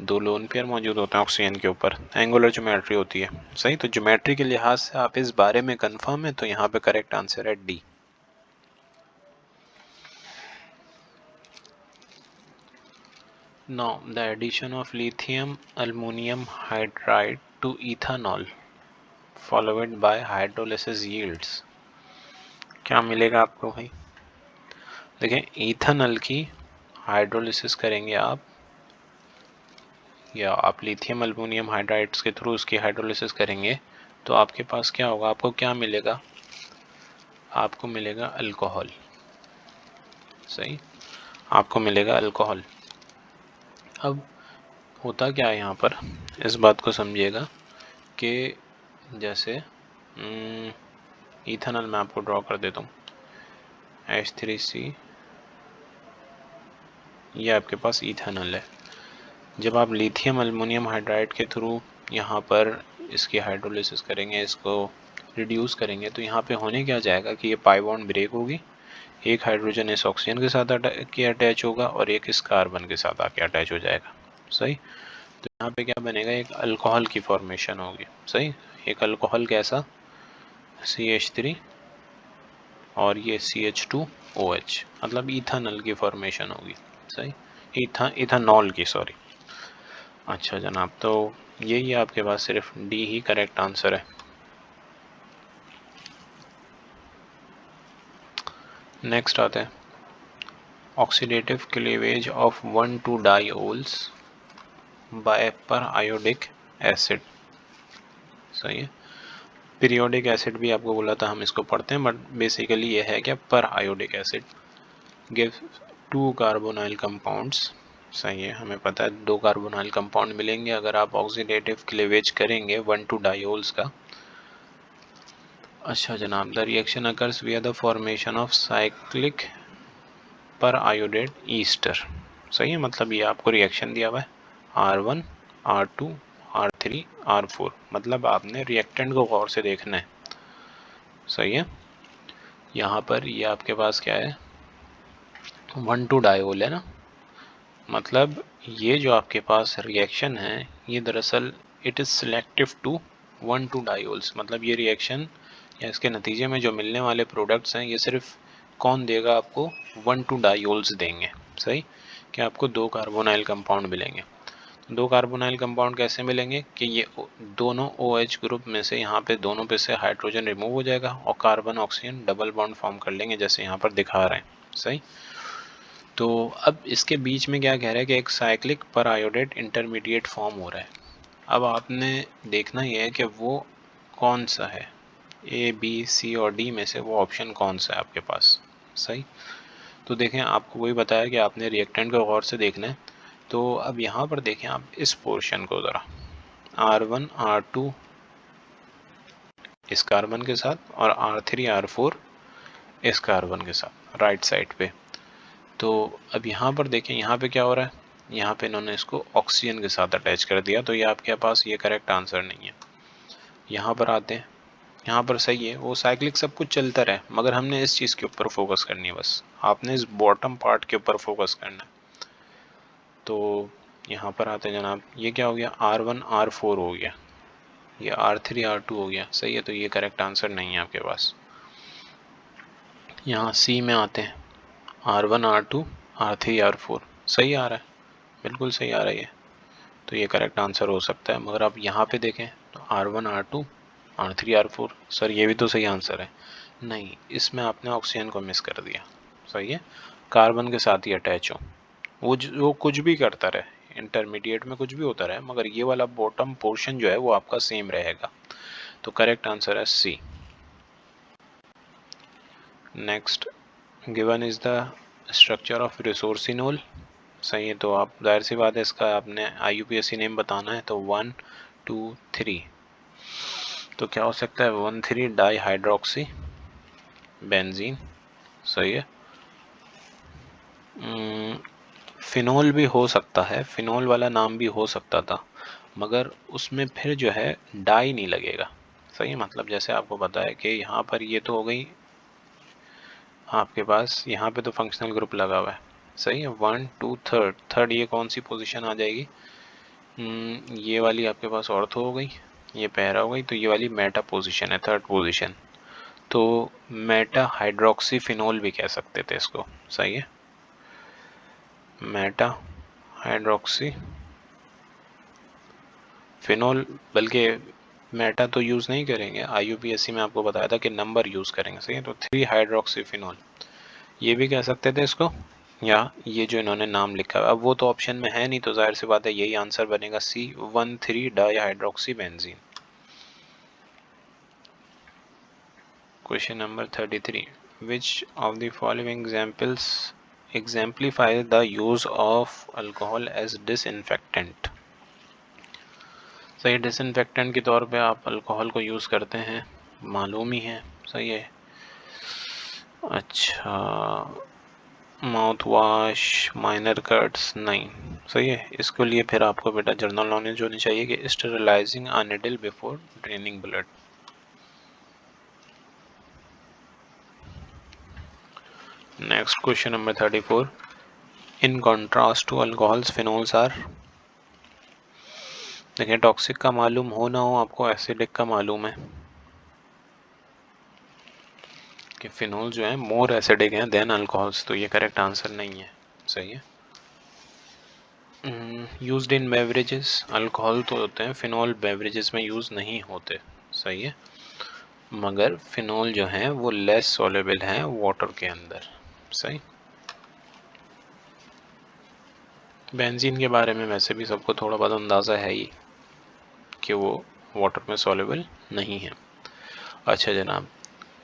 2 लोन पेयर मौजूद होते हैं ऑक्सीजन के ऊपर, एंगुलर ज्योमेट्री होती है। सही, तो ज्योमेट्री के लिहाज से आप इस बारे में कंफर्म है, तो यहाँ पे करेक्ट आंसर है D. Now, the addition of lithium aluminum hydride to ethanol followed by hydrolysis yields, क्या मिलेगा आपको भाई? देखें, इथेनॉल की हाइड्रोलिसिस करेंगे आप, या आप लिथियम अल्युमिनियम हाइड्राइड्स के थ्रू उसकी हाइड्रोलिसिस करेंगे, तो आपके पास क्या होगा? आपको क्या मिलेगा? आपको मिलेगा अल्कोहल। सही, आपको मिलेगा अल्कोहल। अब होता क्या है यहाँ पर, इस बात को समझिएगा कि जैसे इथेनॉल मैं आपको ड्रॉ कर देता हूँ, H3C, ये आपके पास इथेनॉल है। जब आप लिथियम अल्युमिनियम हाइड्राइड के थ्रू यहाँ पर इसकी हाइड्रोलिसिस करेंगे, इसको रिड्यूस करेंगे, तो यहाँ पे होने क्या जाएगा कि ये पाई बॉन्ड ब्रेक होगी, एक हाइड्रोजन इस ऑक्सीजन के साथ अटैच होगा और एक इस कार्बन के साथ आके अटैच हो जाएगा। सही, तो यहाँ पे क्या बनेगा? एक अल्कोहल की फॉर्मेशन होगी। सही, एक अल्कोहल कैसा? CH3 और ये CH2OH, मतलब इथेनॉल की फॉर्मेशन होगी। सही, इथेनॉल की, सॉरी। अच्छा जनाब, तो यही आपके पास सिर्फ डी ही करेक्ट आंसर है। नेक्स्ट आते हैं, oxidative cleavage of 1,2 diols by periodic acid. सही है, पीरियोडिक एसिड भी आपको बोला था, हम इसको पढ़ते हैं, बट बेसिकली ये है क्या? पर iodic acid give 2 carbonyl compounds. सही है, हमें पता है 2 कार्बोनाइल कंपाउंड मिलेंगे अगर आप ऑक्सीडेटिव क्लीवेज करेंगे 1,2 डायोल्स का। अच्छा जनाब, द रिएक्शन अकर्स विया द फॉर्मेशन ऑफ साइक्लिक पर आयोडेट ईस्टर। सही है, मतलब ये आपको रिएक्शन दिया हुआ है R1 R2 R3 R4, मतलब आपने रिएक्टेंट को गौर से देखना है। सही है, यहाँ पर ये आपके पास क्या है? 1,2 डायोल है ना, मतलब ये जो आपके पास रिएक्शन है ये दरअसल it is selective to 1,2 diols, मतलब ये रिएक्शन या इसके नतीजे में जो मिलने वाले प्रोडक्ट्स हैं ये सिर्फ कौन देगा? आपको 1,2 डायोल्स देंगे। सही, कि आपको 2 कार्बोनाइल कंपाउंड मिलेंगे। 2 कार्बोनाइल कंपाउंड कैसे मिलेंगे कि ये दोनों OH ग्रुप में से यहाँ पे दोनों पे से हाइड्रोजन रिमूव हो जाएगा और carbon oxygen double bond form कर लेंगे, जैसे यहाँ पर दिखा रहे हैं। सही, तो अब इसके बीच में क्या कह रहा है कि एक साइक्लिक पर आयोडेट इंटरमीडिएट फॉर्म हो रहा है। अब आपने देखना ये है कि वो कौन सा है, A, B, C और D में से वो ऑप्शन कौन सा है आपके पास। सही, तो देखें, आपको वही बताया कि आपने रिएक्टेंट को गौर से देखना है। तो अब यहाँ पर देखें आप इस पोर्शन को ज़रा, R1 R2 इस कार्बन के साथ और R3 R4 इस कार्बन के साथ राइट साइड पे। तो अब यहाँ पर देखें, यहाँ पे क्या हो रहा है? यहाँ पे इन्होंने इसको ऑक्सीजन के साथ अटैच कर दिया, तो ये आपके पास ये करेक्ट आंसर नहीं है। यहाँ पर आते हैं, यहाँ पर सही है, वो साइक्लिक सब कुछ चलता रहे, मगर हमने इस चीज़ के ऊपर फोकस करनी है, बस आपने इस बॉटम पार्ट के ऊपर फोकस करना है। तो यहाँ पर आते हैं जनाब, ये क्या हो गया? R1 R4 हो गया। ये R3R2 हो गया, सही है। तो ये करेक्ट आंसर नहीं है आपके पास। यहाँ सी में आते हैं, R1 R2 R3 R4 सही आ रहा है, बिल्कुल सही आ रहा है ये। तो ये करेक्ट आंसर हो सकता है। मगर आप यहाँ पे देखें तो R1 R2 R3 R4, sir ये भी तो सही आंसर है। नहीं, इसमें आपने ऑक्सीजन को मिस कर दिया। सही है, कार्बन के साथ ही अटैच हो, वो कुछ भी करता रहे, इंटरमीडिएट में कुछ भी होता रहे, मगर ये वाला बॉटम पोर्शन जो है वो आपका सेम रहेगा। तो करेक्ट आंसर है C. Next, given is the structure of resorcinol. सही है, तो आप जाहिर सी बात है इसका आपने IUPAC नेम बताना है। तो 1 2 3, तो क्या हो सकता है 1,3 डाई हाइड्रोक्सी बेंजीन। सही है। फिनोल भी हो सकता है, फिनोल वाला नाम भी हो सकता था, मगर उसमें फिर जो है डाई नहीं लगेगा। सही है, मतलब जैसे आपको पता है कि यहाँ पर ये तो हो गई आपके पास, यहाँ पे तो फंक्शनल ग्रुप लगा हुआ है। सही है, 1 2 थर्ड, थर्ड ये कौन सी पोजीशन आ जाएगी? ये वाली आपके पास ऑर्थो हो गई, ये पैरा हो गई, तो ये वाली मेटा पोजीशन है, थर्ड पोजीशन। तो मेटा हाइड्रोक्सी फिनोल भी कह सकते थे इसको। सही है, मेटा हाइड्रोक्सी फिनोल, बल्कि मेटा तो यूज़ नहीं करेंगे, IUPAC में आपको बताया था कि नंबर यूज़ करेंगे। सही है, तो 3 हाइड्रोक्सी फिनोल ये भी कह सकते थे इसको, या ये जो इन्होंने नाम लिखा है, अब वो तो ऑप्शन में है नहीं, तो जाहिर सी बात है यही आंसर बनेगा सी, 1,3 di hydroxy benzene. Question number 33, which of the following examples exemplify the use of alcohol as disinfectant। सही, डिसइंफेक्टेंट के तौर पे आप अल्कोहल को यूज़ करते हैं, मालूम ही है। सही है। अच्छा, माउथ वॉश, माइनर कट्स, नहीं। सही है, इसके लिए फिर आपको बेटा जनरल नॉलेज होनी चाहिए कि sterilising a needle before draining blood. Next question number 34, in contrast to alcohols phenols are. देखिए, टॉक्सिक का मालूम हो ना हो, आपको एसिडिक का मालूम है कि फिनोल जो है मोर एसिडिक है देन अल्कोहल्स, तो ये करेक्ट आंसर नहीं है। सही है। यूज्ड इन बेवरेजेस, अल्कोहल तो होते हैं, फिनोल बेवरेजेस में यूज़ नहीं होते। सही है, मगर फिनोल जो है वो लेस सॉल्युबल है वाटर के अंदर। सही। बेंजीन के बारे में वैसे भी सबको थोड़ा बहुत अंदाज़ा है ही कि वो वाटर में सॉल्युबल नहीं है। अच्छा जनाब,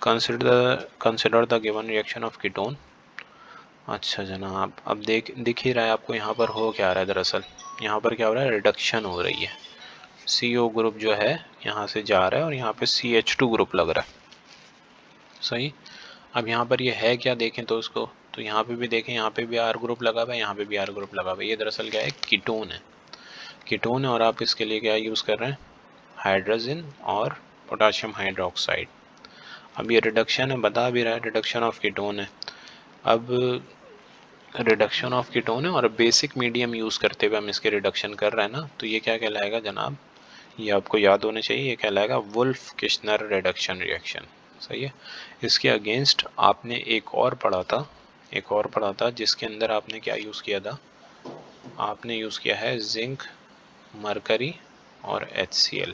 consider the given reaction of ketone. अच्छा जनाब, अब दिख ही रहा है आपको यहाँ पर हो क्या रहा है। दरअसल यहाँ पर क्या हो रहा है, रिडक्शन हो रही है। CO ग्रुप जो है यहाँ से जा रहा है और यहाँ पे CH2 ग्रुप लग रहा है। सही। अब यहाँ पर ये है क्या देखें तो उसको, तो यहाँ पे भी देखें, यहाँ पे भी R ग्रुप लगा हुआ है, यहाँ पे भी R ग्रुप लगा हुआ है। ये दरअसल क्या है, कीटोन है, कीटोन है। और आप इसके लिए क्या यूज़ कर रहे हैं, हाइड्रोजन और पोटाशियम हाइड्रोक्साइड। अब ये रिडक्शन है, बता भी रहा है रिडक्शन ऑफ कीटोन है। अब रिडक्शन ऑफ कीटोन है और बेसिक मीडियम यूज़ करते हुए हम इसके रिडक्शन कर रहे हैं ना, तो ये क्या कहलाएगा जनाब, ये आपको याद होने चाहिए, ये कहलाएगा वुल्फ किश्नर रिडक्शन रिएक्शन। सही है। इसके अगेंस्ट आपने एक और पढ़ा था जिसके अंदर आपने क्या यूज़ किया था, आपने यूज़ किया है जिंक, मरकरी और HCl।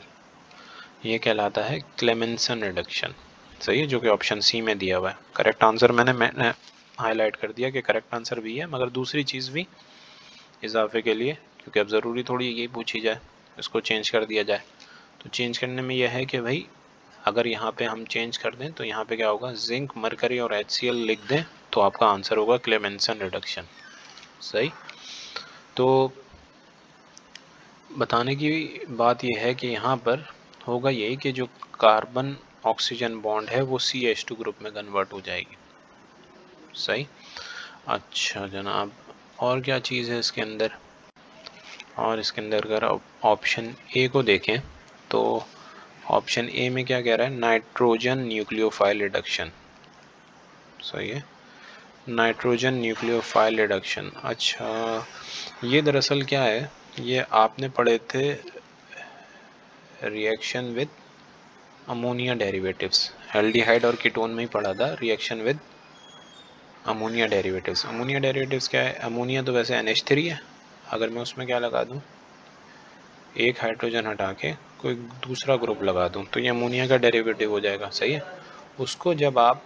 ये कहलाता है क्लेमेंसन रिडक्शन। सही है, जो कि ऑप्शन सी में दिया हुआ है। करेक्ट आंसर मैंने हाईलाइट कर दिया कि करेक्ट आंसर भी है, मगर दूसरी चीज़ भी इजाफे के लिए, क्योंकि अब ज़रूरी थोड़ी यही पूछी जाए, इसको चेंज कर दिया जाए। तो चेंज करने में यह है कि भाई अगर यहाँ पे हम चेंज कर दें तो यहाँ पे क्या होगा, जिंक, मरकरी और HCl लिख दें तो आपका आंसर होगा क्लेमेंसन रिडक्शन। सही। तो बताने की बात यह है कि यहाँ पर होगा यही कि जो कार्बन ऑक्सीजन बॉन्ड है वो CH2 ग्रुप में कन्वर्ट हो जाएगी। सही। अच्छा जनाब, और क्या चीज़ है इसके अंदर, और इसके अंदर अगर ऑप्शन ए को देखें तो ऑप्शन ए में क्या कह रहा है, नाइट्रोजन न्यूक्लियोफाइल रिडक्शन। सही है, नाइट्रोजन न्यूक्लियोफाइल रिडक्शन। अच्छा, ये दरअसल क्या है, ये आपने पढ़े थे reaction with ammonia derivatives. Aldehyde और कीटोन में ही पढ़ा था, reaction with ammonia derivatives. Ammonia derivatives क्या है? अमोनिया तो वैसे NH3 है, अगर मैं उसमें क्या लगा दूं, एक हाइड्रोजन हटा के कोई दूसरा ग्रुप लगा दूं तो ये अमोनिया का डेरिवेटिव हो जाएगा। सही है। उसको जब आप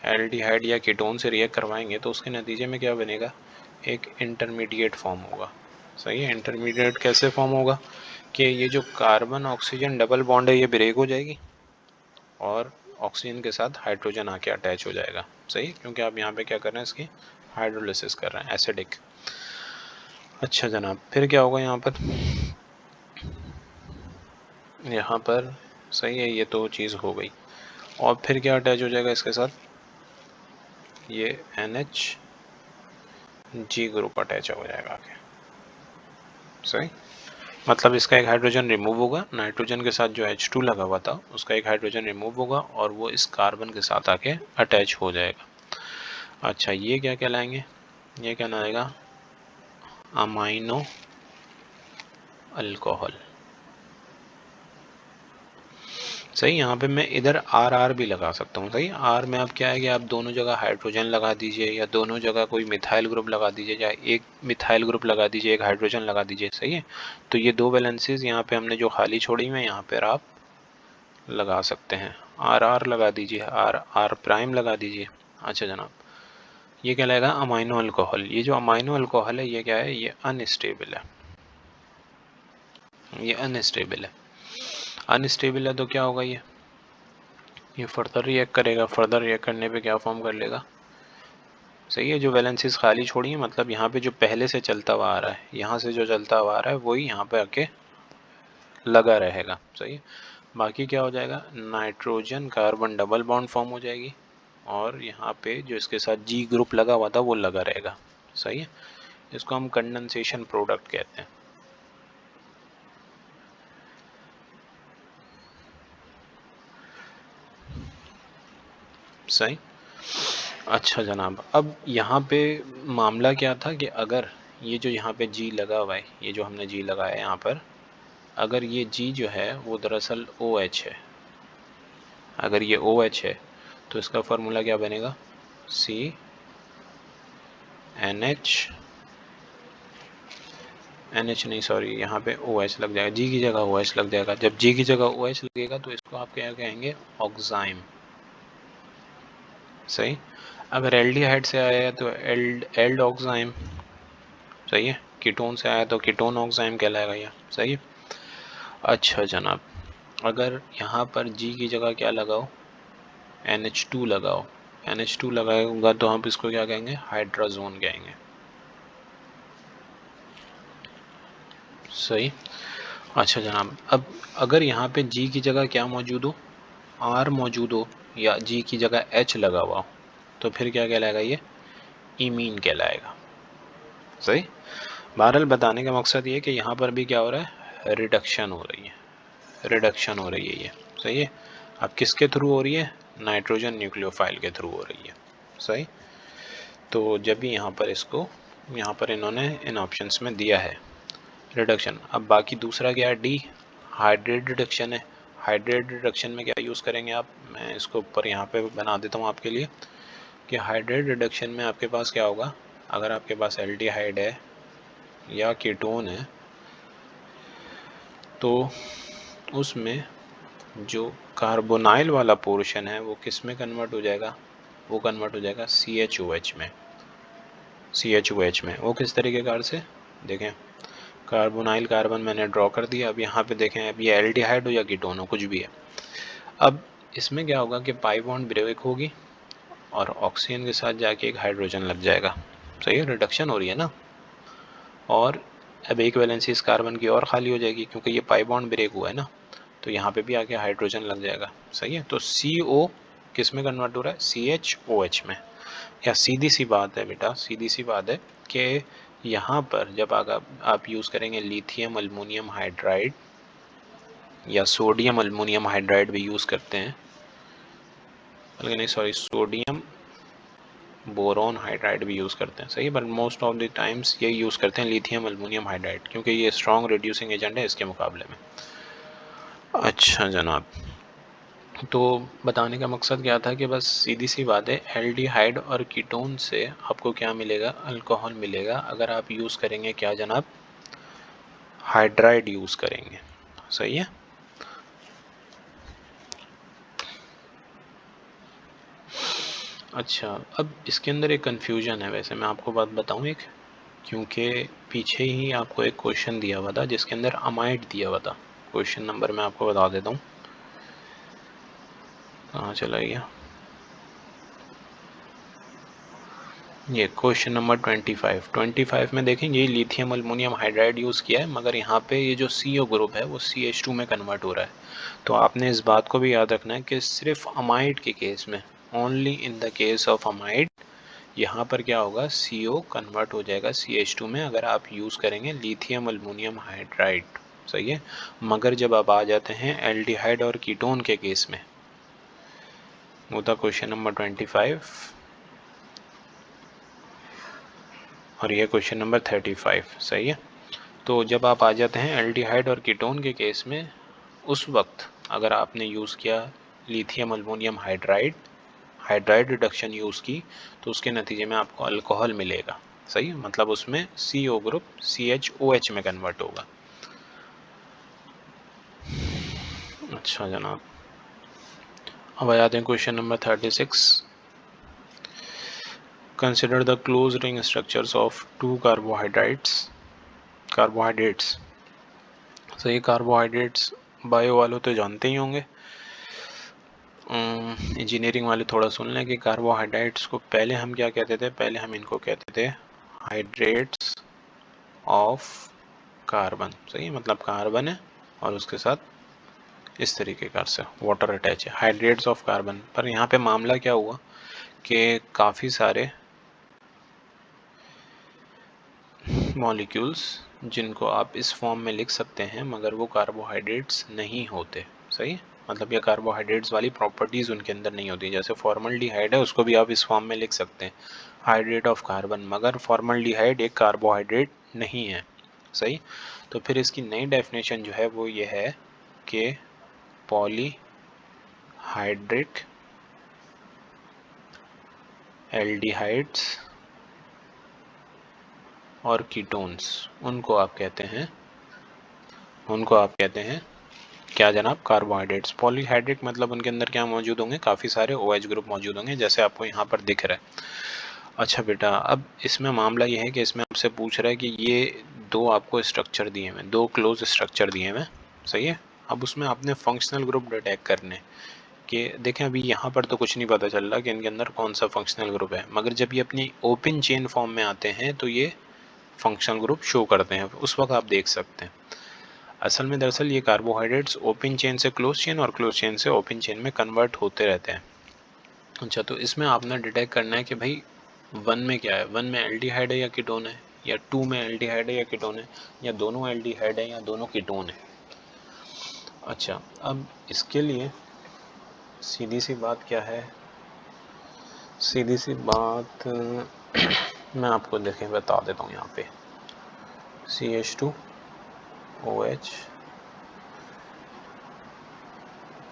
एल्डिहाइड या कीटोन से रिएक्ट करवाएंगे तो उसके नतीजे में क्या बनेगा? एक इंटरमीडिएट फॉर्म होगा। सही है। इंटरमीडिएट कैसे फॉर्म होगा कि ये जो कार्बन ऑक्सीजन डबल बॉन्ड है ये ब्रेक हो जाएगी और ऑक्सीजन के साथ हाइड्रोजन आके अटैच हो जाएगा। सही, क्योंकि आप यहाँ पे क्या कर रहे हैं, इसकी हाइड्रोलिसिस कर रहे हैं, एसिडिक। अच्छा जनाब, फिर क्या होगा यहाँ पर सही है, ये तो चीज़ हो गई। और फिर क्या अटैच हो जाएगा इसके साथ? ये NH ग्रुप अटैच हो जाएगा आगे। सही, मतलब इसका एक हाइड्रोजन रिमूव होगा, नाइट्रोजन के साथ जो H2 लगा हुआ था उसका एक हाइड्रोजन रिमूव होगा और वो इस कार्बन के साथ आके अटैच हो जाएगा। अच्छा, ये क्या कहलाएंगे? ये कहलाएगा अमाइनो अल्कोहल। सही, यहाँ पे मैं इधर RR भी लगा सकता हूँ। सही, R में अब क्या है कि आप दोनों जगह हाइड्रोजन लगा दीजिए या दोनों जगह कोई मिथाइल ग्रुप लगा दीजिए या एक मिथाइल ग्रुप लगा दीजिए, एक हाइड्रोजन लगा दीजिए। सही है, तो ये दो वैलेंसीज यहाँ पे हमने जो खाली छोड़ी हुई है यहाँ पर आप लगा सकते हैं। RR लगा दीजिए, R प्राइम लगा दीजिए। अच्छा जनाब, ये कहलाएगा अमाइनो अल्कोहल। ये जो अमाइनो अल्कोहल है ये क्या है? ये अनस्टेबल है। ये अनस्टेबल है। अनस्टेबल है तो क्या होगा? ये फर्दर रिएक्ट करेगा। फर्दर रिएक्ट करने पे क्या फॉर्म कर लेगा? सही है, जो वैलेंसीज खाली छोड़ी है, मतलब यहाँ पे जो पहले से चलता हुआ आ रहा है, यहाँ से जो चलता हुआ आ रहा है वही यहाँ पे आके लगा रहेगा। सही है, बाकी क्या हो जाएगा? Nitrogen carbon double bond form हो जाएगी और यहाँ पे जो इसके साथ G ग्रुप लगा हुआ था वो लगा रहेगा। सही है, इसको हम कंडेंसेशन प्रोडक्ट कहते हैं। सही। अच्छा जनाब, अब यहाँ पे मामला क्या था कि अगर ये जो यहाँ पे G लगा हुआ है, ये जो हमने G लगाया है यहाँ पर, अगर ये G जो है वो दरअसल OH है, अगर ये OH है तो इसका फॉर्मूला क्या बनेगा? NH नहीं, सॉरी, यहाँ पे OH लग जाएगा, G की जगह OH लग जाएगा। जब G की जगह OH लगेगा तो इसको आप क्या कहेंगे? ऑक्साइम। सही, अगर एल्डिहाइड से आया है तो एल्ड ऑक्साइम। सही है, कीटोन से आया तो कीटोन ऑक्साइम कहलाएगा ये। सही है। अच्छा जनाब, अगर यहाँ पर G की जगह क्या लगाओ? NH2 लगाओ। NH2 लगाएगा तो हम इसको क्या कहेंगे? हाइड्राजोन कहेंगे। सही। अच्छा जनाब, अब अगर यहाँ पे G की जगह क्या मौजूद हो? R मौजूद हो या G की जगह H लगा हुआ हो तो फिर क्या कहलाएगा? ये इमीन कहलाएगा। सही, बहरहाल बताने का मकसद ये है कि यहाँ पर भी क्या हो रहा है? रिडक्शन हो रही है, रिडक्शन हो रही है ये। सही है, अब किसके थ्रू हो रही है? नाइट्रोजन न्यूक्लियोफाइल के थ्रू हो रही है। सही, तो जब भी यहाँ पर इसको, यहाँ पर इन्होंने इन ऑप्शंस में दिया है रिडक्शन। अब बाकी दूसरा क्या है? डी, हाइड्रेट रिडक्शन है। हाइड्रेट रिडक्शन में क्या यूज़ करेंगे आप? मैं इसको ऊपर यहाँ पे बना देता हूँ आपके लिए कि हाइड्रेट रिडक्शन में आपके पास क्या होगा? अगर आपके पास एल्डिहाइड है या कीटोन है तो उसमें जो कार्बोनाइल वाला पोर्शन है वो किस में कन्वर्ट हो जाएगा? वो कन्वर्ट हो जाएगा CHOH में। CHOH में वो किस तरीके कार से? देखें, कार्बोनाइल कार्बन मैंने ड्रॉ कर दिया। अब यहाँ पे देखें, अब ये एल्डिहाइड हो या कीटोन हो, कुछ भी है। अब इसमें क्या होगा कि पाई बॉन्ड ब्रेक होगी और ऑक्सीजन के साथ जाके एक हाइड्रोजन लग जाएगा। सही है, रिडक्शन हो रही है ना। और अब एक वैलेंसी इस कार्बन की और खाली हो जाएगी क्योंकि ये पाई बॉन्ड ब्रेक हुआ है ना, तो यहाँ पे भी आके हाइड्रोजन लग जाएगा। सही है, तो CO किस में कन्वर्ट हो रहा है? CHOH में। या सीधी सी बात है बेटा, सीधी सी बात है कि यहाँ पर जब आप यूज़ करेंगे लिथियम अल्मोनियम हाइड्राइड या सोडियम अल्मोनियम हाइड्राइड भी यूज़ करते हैं, बल्कि नहीं सॉरी, सोडियम बोरॉन हाइड्राइड भी यूज़ करते हैं। सही, but most of the times ये यूज़ करते हैं लिथियम अल्मोनियम हाइड्राइड क्योंकि ये स्ट्रॉन्ग रिड्यूसिंग एजेंट है इसके मुकाबले में। अच्छा जनाब, तो बताने का मकसद क्या था कि बस सीधी सी बात है, एल्डिहाइड और कीटोन से आपको क्या मिलेगा, अल्कोहल मिलेगा। अगर आप यूज़ करेंगे क्या जनाब, हाइड्राइड यूज़ करेंगे। सही है। अच्छा, अब इसके अंदर एक कन्फ्यूजन है। वैसे मैं आपको बात बताऊं एक, क्योंकि पीछे ही आपको एक क्वेश्चन दिया हुआ था जिसके अंदर अमाइड दिया हुआ था। क्वेश्चन नंबर मैं आपको बता देता हूँ, कहाँ चला गया ये। क्वेश्चन नंबर 25 में देखेंगे लिथियम अल्मोनियम हाइड्राइड यूज़ किया है, मगर यहाँ पे ये जो CO ग्रुप है वो CH2 में कन्वर्ट हो रहा है। तो आपने इस बात को भी याद रखना है कि सिर्फ अमाइड के केस में, only in the case of amide, यहाँ पर क्या होगा, CO कन्वर्ट हो जाएगा CH2 में अगर आप यूज़ करेंगे लिथियम अल्मोनियम हाइड्राइड। सही है। मगर जब आप आ जाते हैं एल्डिहाइड और कीटोन के केस में, वो था क्वेश्चन नंबर 25 और ये क्वेश्चन नंबर 35। सही है। तो जब आप आ जाते हैं एल्डिहाइड और कीटोन के केस में, उस वक्त अगर आपने यूज़ किया lithium aluminium hydride, hydride reduction use की, तो उसके नतीजे में आपको अल्कोहल मिलेगा। सही, मतलब उसमें CO ग्रुप CHOH में कन्वर्ट होगा। अच्छा जनाब, अब आ जाते हैं question number 36। Consider the close ring structures of 2 carbohydrates. सही, कार्बोहाइड्रेट्स बायो वालों तो जानते ही होंगे, इंजीनियरिंग वाले थोड़ा सुन लें कि कार्बोहाइड्रेट्स को पहले हम क्या कहते थे। पहले हम इनको कहते थे हाइड्रेट्स ऑफ कार्बन। सही, मतलब कार्बन है और उसके साथ इस तरीके कार से वाटर अटैच है, हाइड्रेट्स ऑफ कार्बन। पर यहाँ पे मामला क्या हुआ कि काफ़ी सारे मॉलिक्यूल्स जिनको आप इस फॉर्म में लिख सकते हैं मगर वो कार्बोहाइड्रेट्स नहीं होते। सही, मतलब ये कार्बोहाइड्रेट्स वाली प्रॉपर्टीज़ उनके अंदर नहीं होती। जैसे फॉर्मल्डिहाइड है, उसको भी आप इस फॉर्म में लिख सकते हैं, हाइड्रेट ऑफ कार्बन, मगर फॉर्मल्डिहाइड एक कार्बोहाइड्रेट नहीं है। सही, तो फिर इसकी नई डेफिनेशन जो है वो ये है कि पॉलीहाइड्रिक एल्डिहाइड्स और कीटोन्स, उनको आप कहते हैं क्या जनाब, कार्बोहाइड्रेट्स। पॉलीहाइड्रिक मतलब उनके अंदर क्या मौजूद होंगे, काफ़ी सारे OH ग्रुप मौजूद होंगे, जैसे आपको यहाँ पर दिख रहा है। अच्छा बेटा, अब इसमें मामला ये है कि इसमें आपसे पूछ रहा है कि ये दो आपको स्ट्रक्चर दिए हुए, दो क्लोज स्ट्रक्चर दिए हुए। सही है। अब उसमें आपने फंक्शनल ग्रुप डिटेक्ट करने कि देखें, अभी यहाँ पर तो कुछ नहीं पता चल रहा कि इनके अंदर कौन सा फंक्शनल ग्रुप है, मगर जब ये अपनी ओपन चेन फॉर्म में आते हैं तो ये फंक्शनल ग्रुप शो करते हैं, उस वक्त आप देख सकते हैं। असल में दरअसल ये कार्बोहाइड्रेट्स ओपन चेन से क्लोज चेन और क्लोज चेन से ओपन चेन में कन्वर्ट होते रहते हैं। अच्छा, तो इसमें आपने डिटेक्ट करना है कि भाई 1 में क्या है, 1 में एल्डिहाइड है या कीटोन है, या 2 में एल्डिहाइड है या कीटोन है, या दोनों एल्डिहाइड है या दोनों कीटोन है। अच्छा, अब इसके लिए सीधी सी बात क्या है, सीधी सी बात मैं आपको देखें बता देता हूँ। यहाँ पे CH2OH,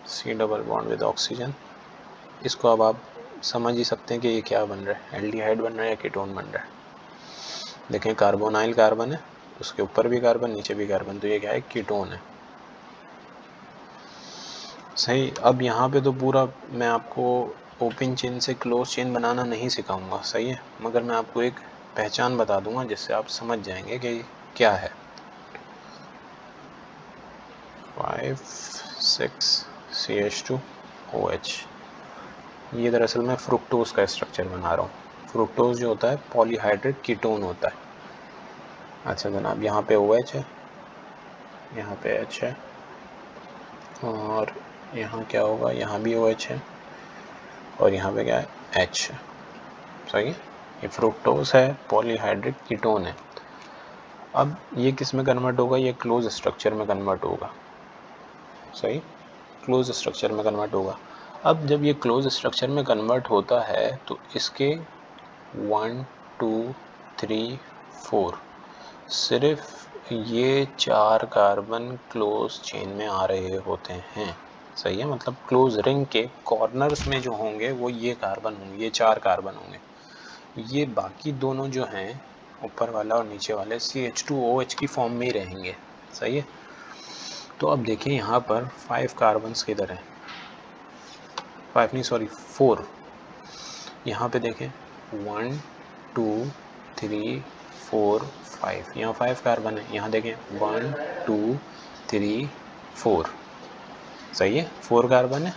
C double bond with oxygen, इसको अब आप समझ ही सकते हैं कि ये क्या बन रहा है, एल्डिहाइड बन रहा है या कीटोन बन रहा है। देखें, कार्बोनाइल कार्बन है, उसके ऊपर भी कार्बन, नीचे भी कार्बन, तो ये क्या है, कीटोन है। सही, अब यहाँ पे तो पूरा मैं आपको ओपन चेन से क्लोज चेन बनाना नहीं सिखाऊंगा। सही है, मगर मैं आपको एक पहचान बता दूंगा जिससे आप समझ जाएंगे कि क्या है। 5 6 CH2OH, ये दरअसल मैं फ्रुक्टोज का स्ट्रक्चर बना रहा हूँ। फ्रुक्टोज जो होता है पॉलीहाइड्रेट कीटोन होता है। अच्छा जनाब, यहाँ पे OH है, यहाँ पे H है, और यहाँ क्या होगा, यहाँ भी OH है, और यहाँ पे क्या है, H है। सही है, ये फ्रुक्टोज है, पॉलीहाइड्रिक कीटोन है। अब ये किस में कन्वर्ट होगा, ये क्लोज स्ट्रक्चर में कन्वर्ट होगा। सही, क्लोज स्ट्रक्चर में कन्वर्ट होगा। अब जब ये क्लोज स्ट्रक्चर में कन्वर्ट होता है तो इसके 1 2 3 4 सिर्फ ये 4 कार्बन क्लोज चेन में आ रहे होते हैं, सही है। मतलब क्लोज रिंग के कॉर्नर्स में जो होंगे वो ये कार्बन होंगे, ये 4 कार्बन होंगे। ये बाकी दोनों जो हैं, ऊपर वाला और नीचे वाले, CH2OH की फॉर्म में ही रहेंगे, सही है। तो अब देखिए यहाँ पर 5 कार्बन्स किधर हैं, 5 नहीं सॉरी 4। यहाँ पे देखें 1 2 3 4 5, यहाँ 5 कार्बन है। यहाँ देखें 1 2 3 4, सही है, 4 कार्बन है।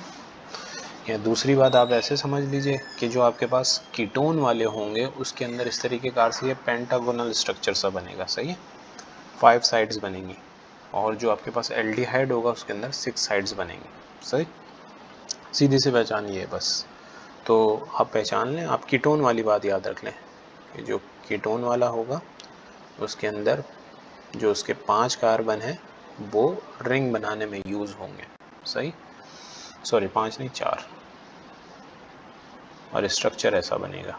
या दूसरी बात आप ऐसे समझ लीजिए कि जो आपके पास कीटोन वाले होंगे उसके अंदर इस तरीके कार से ये पेंटागोनल स्ट्रक्चर सा बनेगा, सही है, 5 साइड्स बनेंगी। और जो आपके पास एल्डिहाइड होगा उसके अंदर 6 साइड्स बनेंगी, सही। सीधी सी पहचान ये है बस। तो आप पहचान लें, आप कीटोन वाली बात याद रख लें कि जो कीटोन वाला होगा उसके अंदर जो उसके 5 कार्बन है वो रिंग बनाने में यूज़ होंगे, सही, सॉरी 5 नहीं 4, और स्ट्रक्चर ऐसा बनेगा।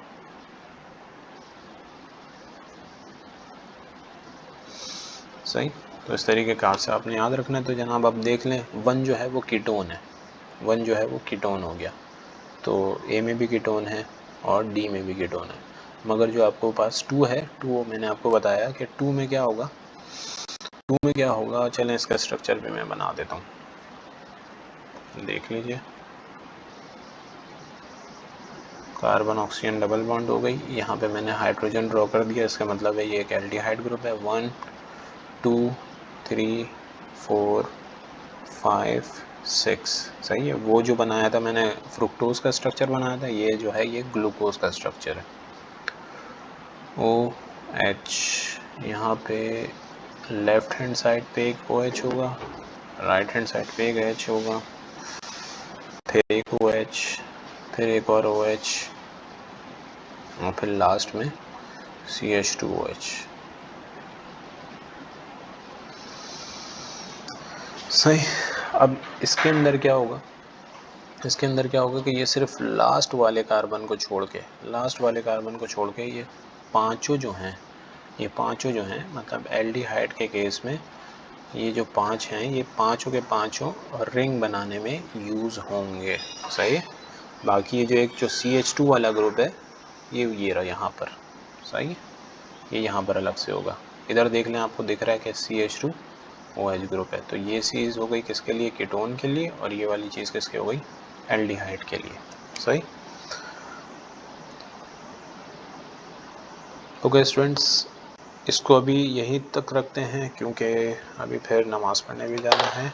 सही, तो इस तरीके कार से आपने याद रखना है। तो जनाब आप देख लें 1 जो है वो कीटोन है, 1 जो है वो कीटोन हो गया। तो ए में भी कीटोन है और डी में भी कीटोन है। मगर जो आपको पास 2 है, 2 मैंने आपको बताया कि 2 में क्या होगा, 2 में क्या होगा, चलें इसका स्ट्रक्चर भी मैं बना देता हूँ, देख लीजिए। कार्बन ऑक्सीजन डबल बॉन्ड हो गई, यहाँ पे मैंने हाइड्रोजन ड्रॉ कर दिया, इसका मतलब है ये एक एल्डिहाइड ग्रुप है। 1 2 3 4 5 6, सही है। वो जो बनाया था मैंने फ्रुक्टोज का स्ट्रक्चर बनाया था, ये जो है ये ग्लूकोज का स्ट्रक्चर है। OH, यहाँ पे लेफ्ट हैंड साइड पे एक OH होगा, राइट हैंड साइड पे एक H होगा, फिर एक OH, फिर एक और OH, और फिर लास्ट में CH2OH, सही। अब इसके अंदर क्या होगा, इसके अंदर क्या होगा कि ये सिर्फ लास्ट वाले कार्बन को छोड़ के, लास्ट वाले कार्बन को छोड़ के ये पांचों जो हैं, ये पांचों जो हैं, मतलब एल्डिहाइड के केस में ये जो 5 हैं, ये पांचों के पांचों रिंग बनाने में यूज़ होंगे, सही है। बाकी ये जो एक जो CH2 वाला ग्रुप है ये रहा यहाँ पर, सही है, ये यहाँ पर अलग से होगा। इधर देख लें, आपको दिख रहा है कि CH2OH ग्रुप है। तो ये चीज़ हो गई किसके लिए, कीटोन के लिए, और ये वाली चीज़ किसके हो गई, एल्डिहाइड के लिए, सही। ओके स्टूडेंट्स, इसको अभी यहीं तक रखते हैं क्योंकि अभी फिर नमाज़ पढ़ने भी जाना है।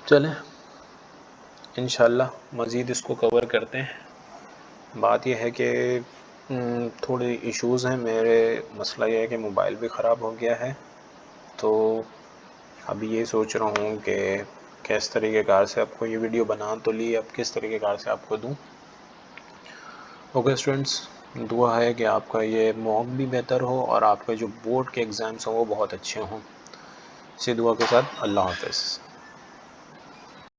चलें इंशाल्लाह मज़ीद इसको कवर करते हैं। बात यह है कि थोड़े इश्यूज़ हैं मेरे। मसला यह है कि मोबाइल भी ख़राब हो गया है, तो अभी ये सोच रहा हूँ कि किस तरीके कार से आपको ये वीडियो बना तो ली, अब किस तरीके कार से आपको दूँ। ओके स्टूडेंट्स, दुआ है कि आपका ये मॉक भी बेहतर हो और आपके जो बोर्ड के एग्ज़ाम्स हों वो बहुत अच्छे हों। इसी दुआ के साथ अल्लाह हाफ़िज़।